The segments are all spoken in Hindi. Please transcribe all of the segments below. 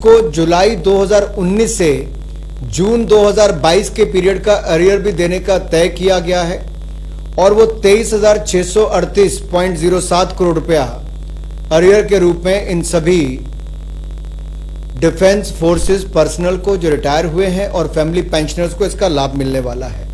को जुलाई 2019 से जून 2022 के पीरियड का अरियर भी देने का तय किया गया है और वो 23,638.07 करोड़ रुपया अरियर के रूप में इन सभी डिफेंस फोर्सेस पर्सनल को जो रिटायर हुए हैं और फैमिली पेंशनर्स को इसका लाभ मिलने वाला है।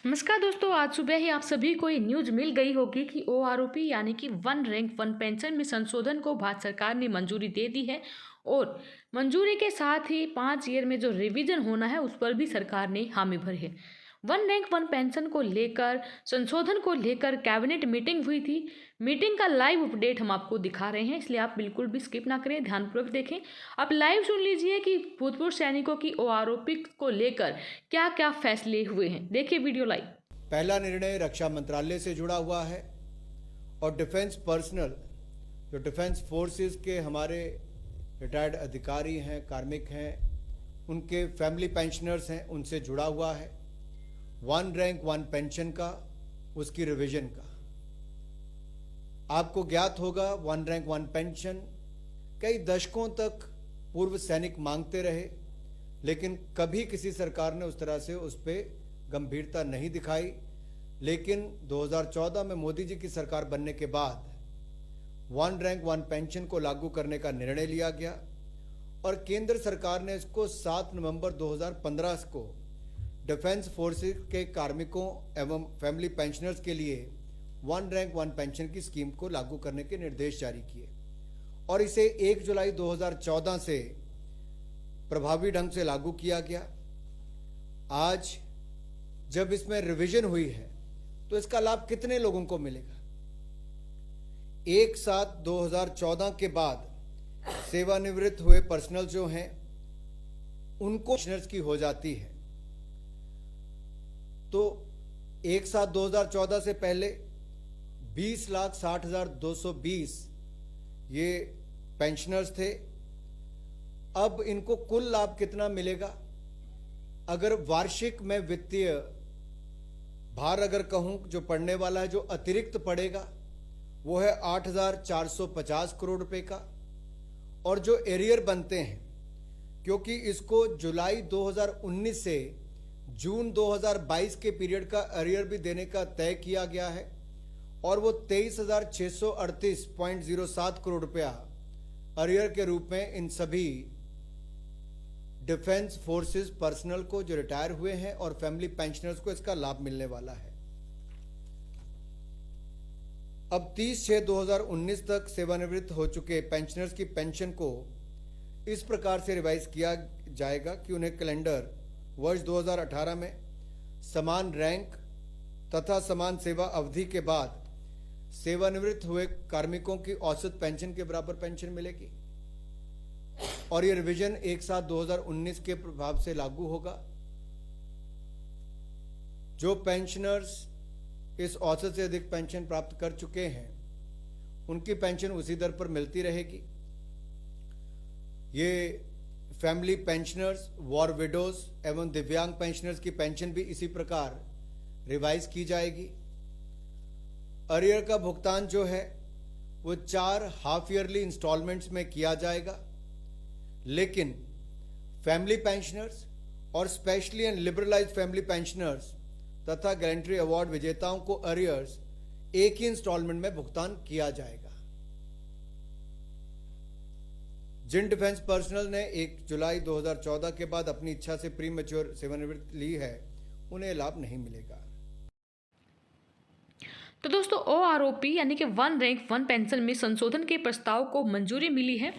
नमस्कार दोस्तों, आज सुबह ही आप सभी को ये न्यूज मिल गई होगी कि ओआरओपी यानी कि वन रैंक वन पेंशन में संशोधन को भारत सरकार ने मंजूरी दे दी है और मंजूरी के साथ ही 5 ईयर में जो रिवीजन होना है उस पर भी सरकार ने हामी भरी है। वन रैंक वन पेंशन को लेकर संशोधन को लेकर कैबिनेट मीटिंग हुई थी। मीटिंग का लाइव अपडेट हम आपको दिखा रहे हैं, इसलिए आप बिल्कुल भी स्किप ना करें, ध्यानपूर्वक देखें। आप लाइव सुन लीजिए कि भूतपूर्व सैनिकों की ओआरओपी को लेकर क्या क्या फैसले हुए हैं। देखिए वीडियो लाइव। पहला निर्णय रक्षा मंत्रालय से जुड़ा हुआ है और डिफेंस पर्सनल जो डिफेंस फोर्सेस के हमारे रिटायर्ड अधिकारी हैं, कार्मिक हैं, उनके फैमिली पेंशनर्स हैं, उनसे जुड़ा हुआ है। वन रैंक वन पेंशन का, उसकी रिवीजन का। आपको ज्ञात होगा वन रैंक वन पेंशन कई दशकों तक पूर्व सैनिक मांगते रहे, लेकिन कभी किसी सरकार ने उस तरह से उस पर गंभीरता नहीं दिखाई। लेकिन 2014 में मोदी जी की सरकार बनने के बाद वन रैंक वन पेंशन को लागू करने का निर्णय लिया गया और केंद्र सरकार ने इसको 7 नवंबर 2015 को डिफेंस फोर्सेस के कार्मिकों एवं फैमिली पेंशनर्स के लिए वन रैंक वन पेंशन की स्कीम को लागू करने के निर्देश जारी किए और इसे 1 जुलाई 2014 से प्रभावी ढंग से लागू किया गया। आज जब इसमें रिवीजन हुई है तो इसका लाभ कितने लोगों को मिलेगा? 1/7/2014 के बाद सेवानिवृत्त हुए पर्सनल जो हैं उनको पेंशनर्स की हो जाती है। तो 1/7/2014 से पहले 20,60,220 ये पेंशनर्स थे। अब इनको कुल लाभ कितना मिलेगा? अगर वार्षिक में वित्तीय भार अगर कहूं जो पड़ने वाला है, जो अतिरिक्त पड़ेगा वो है 8,450 करोड़ रुपए का। और जो एरियर बनते हैं, क्योंकि इसको जुलाई 2019 से जून 2022 के पीरियड का अरियर भी देने का तय किया गया है और वो 23,638.07 करोड़ रुपया अरियर के रूप में इन सभी डिफेंस फोर्सेस पर्सनल को जो रिटायर हुए हैं और फैमिली पेंशनर्स को इसका लाभ मिलने वाला है। अब 30/6/2019 तक सेवानिवृत्त हो चुके पेंशनर्स की पेंशन को इस प्रकार से रिवाइज किया जाएगा कि उन्हें कैलेंडर वर्ष 2018 में समान रैंक तथा समान सेवा अवधि के बाद सेवानिवृत्त हुए कार्मिकों की औसत पेंशन के बराबर पेंशन मिलेगी और यह रिवीजन 1/7/2019 के प्रभाव से लागू होगा। जो पेंशनर्स इस औसत से अधिक पेंशन प्राप्त कर चुके हैं उनकी पेंशन उसी दर पर मिलती रहेगी। ये फैमिली पेंशनर्स, वॉर विडोज एवं दिव्यांग पेंशनर्स की पेंशन भी इसी प्रकार रिवाइज की जाएगी। अरियर का भुगतान जो है वो 4 हाफ ईयरली इंस्टॉलमेंट्स में किया जाएगा, लेकिन फैमिली पेंशनर्स और specially and liberalised family pensioners तथा गैलेंट्री अवार्ड विजेताओं को अरियर्स एक ही इंस्टॉलमेंट में भुगतान किया जाएगा। जिन डिफेंस पर्सनल ने 1 जुलाई 2014 के बाद अपनी इच्छा से प्री मैच्योर सेवानिवृत्ति ली है उन्हें लाभ नहीं मिलेगा। तो दोस्तों, ओआरओपी यानी कि वन रैंक वन पेंशन में संशोधन के प्रस्ताव को मंजूरी मिली है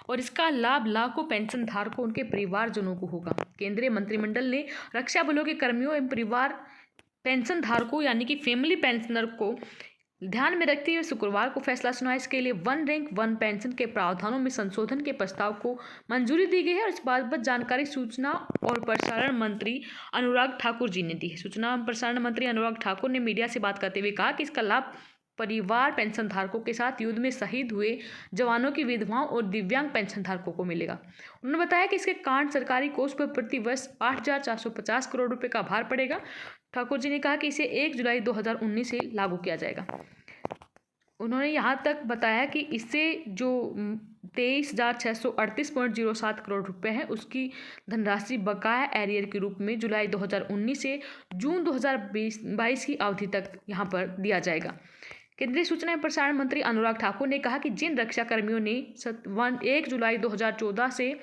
और इसका लाभ लाखों पेंशन धारकों उनके परिवारजनों को होगा। केंद्रीय मंत्रिमंडल ने रक्षा बलों के कर्मियों एवं परिवार पेंशन धारकों यानी कि फैमिली पेंशनर को ध्यान में रखते हुए शुक्रवार को फैसला सुनाया। इसके लिए वन रैंक वन पेंशन के प्रावधानों में संशोधन के प्रस्ताव को मंजूरी दी गई है और इस बात पर जानकारी सूचना और प्रसारण मंत्री अनुराग ठाकुर जी ने दी है। सूचना और प्रसारण मंत्री अनुराग ठाकुर ने मीडिया से बात करते हुए कहा कि इसका लाभ परिवार पेंशन धारकों के साथ युद्ध में शहीद हुए जवानों की विधवाओं और दिव्यांग पेंशन धारकों को मिलेगा। उन्होंने बताया कि इसके कारण सरकारी कोष पर प्रति वर्ष 8,450 करोड़ रुपए का भार पड़ेगा। ठाकुर जी ने कहा कि इसे 1 जुलाई 2019 से लागू किया जाएगा। उन्होंने यहाँ तक बताया कि इससे जो 23,638.07 करोड़ रुपए है, उसकी धनराशि बकाया एरियर के रूप में जुलाई 2019 से जून 2022 की अवधि तक यहाँ पर दिया जाएगा। केंद्रीय सूचना एवं प्रसारण मंत्री अनुराग ठाकुर ने कहा कि जिन रक्षा कर्मियों ने 1 जुलाई 2014 से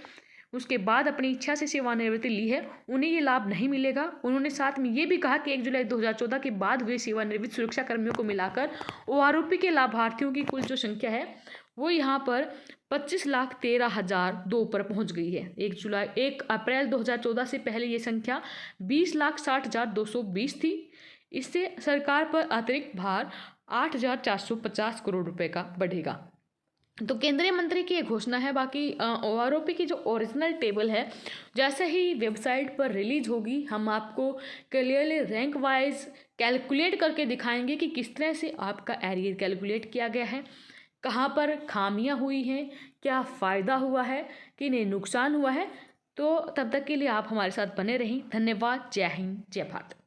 उसके बाद अपनी इच्छा से सेवानिवृत्ति ली है, उन्हें ये लाभ नहीं मिलेगा। उन्होंने साथ में ये भी कहा कि 1 जुलाई 2014 के बाद हुए सेवानिवृत्त सुरक्षा कर्मियों को मिलाकर ओआरओपी के लाभार्थियों की कुल जो संख्या है वो यहाँ पर 25,13,002 पर पहुँच गई है। 1 अप्रैल 2014 से पहले ये संख्या 20,60,220 थी। इससे सरकार पर अतिरिक्त भार 8,450 करोड़ रुपए का बढ़ेगा। तो केंद्रीय मंत्री की ये घोषणा है। बाकी ओआरओपी की जो ओरिजिनल टेबल है जैसे ही वेबसाइट पर रिलीज होगी हम आपको क्लियरली रैंक वाइज कैलकुलेट करके दिखाएंगे कि किस तरह से आपका एरियर कैलकुलेट किया गया है, कहाँ पर खामियां हुई हैं, क्या फ़ायदा हुआ है, किन्हें नुकसान हुआ है। तो तब तक के लिए आप हमारे साथ बने रहें। धन्यवाद। जय हिंद, जय भारत।